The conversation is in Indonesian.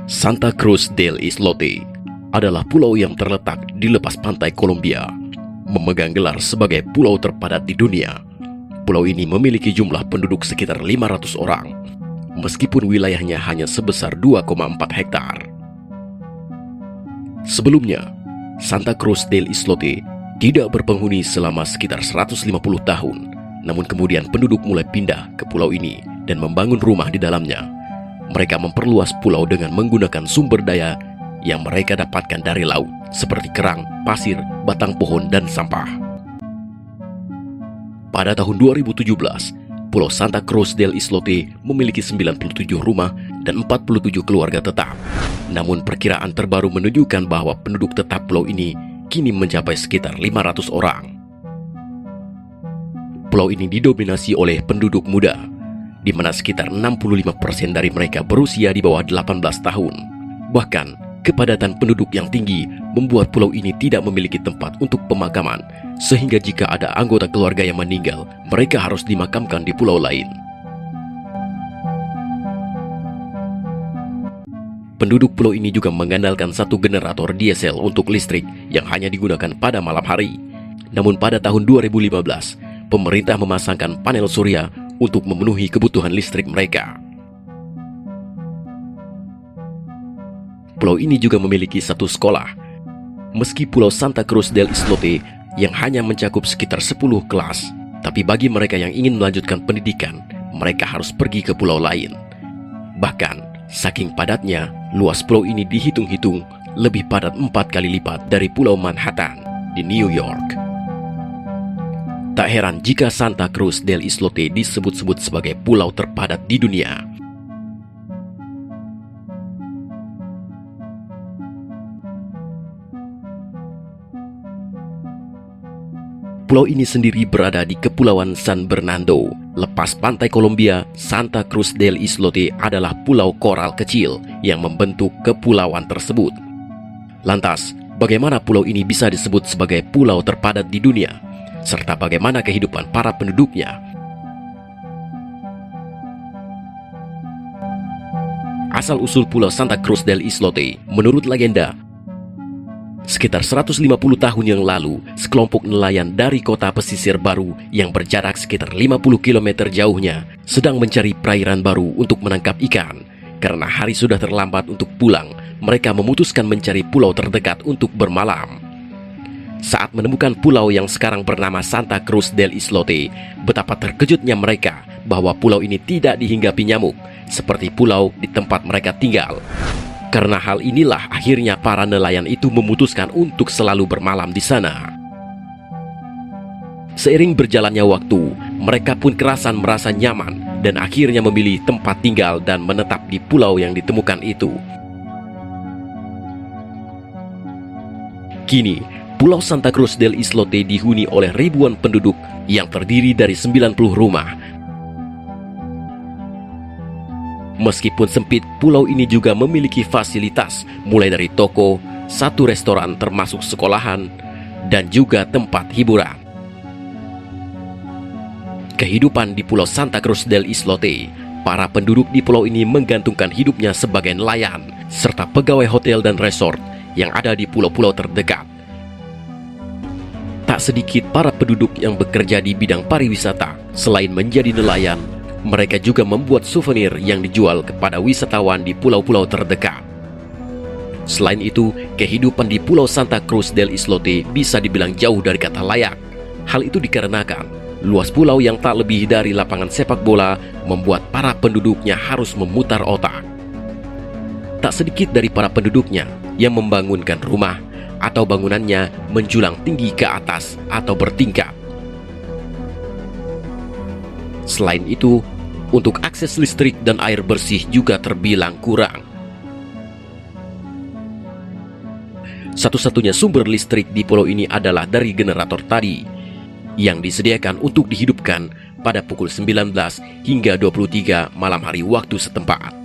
Santa Cruz del Islote adalah pulau yang terletak di lepas pantai Kolombia, memegang gelar sebagai pulau terpadat di dunia. Pulau ini memiliki jumlah penduduk sekitar 500 orang, meskipun wilayahnya hanya sebesar 2,4 hektar. Sebelumnya, Santa Cruz del Islote tidak berpenghuni selama sekitar 150 tahun, namun kemudian penduduk mulai pindah ke pulau ini dan membangun rumah di dalamnya. Mereka memperluas pulau dengan menggunakan sumber daya yang mereka dapatkan dari laut, seperti kerang, pasir, batang pohon, dan sampah. Pada tahun 2017, Pulau Santa Cruz del Islote memiliki 97 rumah dan 47 keluarga tetap. Namun perkiraan terbaru menunjukkan bahwa penduduk tetap pulau ini kini mencapai sekitar 500 orang. Pulau ini didominasi oleh penduduk muda, di mana sekitar 65% dari mereka berusia di bawah 18 tahun. Bahkan, kepadatan penduduk yang tinggi membuat pulau ini tidak memiliki tempat untuk pemakaman, sehingga jika ada anggota keluarga yang meninggal, mereka harus dimakamkan di pulau lain. Penduduk pulau ini juga mengandalkan satu generator diesel untuk listrik yang hanya digunakan pada malam hari. Namun pada tahun 2015, pemerintah memasangkan panel surya untuk memenuhi kebutuhan listrik mereka. Pulau ini juga memiliki satu sekolah. Meski Pulau Santa Cruz del Islote yang hanya mencakup sekitar 10 kelas, tapi bagi mereka yang ingin melanjutkan pendidikan, mereka harus pergi ke pulau lain. Bahkan, saking padatnya, luas pulau ini dihitung-hitung lebih padat 4 kali lipat dari Pulau Manhattan di New York. Tak heran jika Santa Cruz del Islote disebut-sebut sebagai pulau terpadat di dunia. Pulau ini sendiri berada di Kepulauan San Bernardo. Lepas pantai Kolombia, Santa Cruz del Islote adalah pulau koral kecil yang membentuk kepulauan tersebut. Lantas, bagaimana pulau ini bisa disebut sebagai pulau terpadat di dunia? Serta bagaimana kehidupan para penduduknya? Asal-usul Pulau Santa Cruz del Islote, menurut legenda, sekitar 150 tahun yang lalu, sekelompok nelayan dari kota pesisir baru yang berjarak sekitar 50 km jauhnya sedang mencari perairan baru untuk menangkap ikan. Karena hari sudah terlambat untuk pulang, mereka memutuskan mencari pulau terdekat untuk bermalam. Saat menemukan pulau yang sekarang bernama Santa Cruz del Islote, betapa terkejutnya mereka bahwa pulau ini tidak dihinggapi nyamuk, seperti pulau di tempat mereka tinggal. Karena hal inilah akhirnya para nelayan itu memutuskan untuk selalu bermalam di sana. Seiring berjalannya waktu, mereka pun kerasan merasa nyaman dan akhirnya memilih tempat tinggal dan menetap di pulau yang ditemukan itu. Kini, Pulau Santa Cruz del Islote dihuni oleh ribuan penduduk yang terdiri dari 90 rumah. Meskipun sempit, pulau ini juga memiliki fasilitas mulai dari toko, satu restoran termasuk sekolahan, dan juga tempat hiburan. Kehidupan di Pulau Santa Cruz del Islote, para penduduk di pulau ini menggantungkan hidupnya sebagai nelayan, serta pegawai hotel dan resort yang ada di pulau-pulau terdekat. Tak sedikit para penduduk yang bekerja di bidang pariwisata. Selain menjadi nelayan, mereka juga membuat souvenir yang dijual kepada wisatawan di pulau-pulau terdekat. Selain itu, kehidupan di Pulau Santa Cruz del Islote bisa dibilang jauh dari kata layak. Hal itu dikarenakan luas pulau yang tak lebih dari lapangan sepak bola membuat para penduduknya harus memutar otak. Tak sedikit dari para penduduknya yang membangunkan rumah atau bangunannya menjulang tinggi ke atas atau bertingkat. Selain itu, untuk akses listrik dan air bersih juga terbilang kurang. Satu-satunya sumber listrik di pulau ini adalah dari generator tadi, yang disediakan untuk dihidupkan pada pukul 19 hingga 23 malam hari waktu setempat.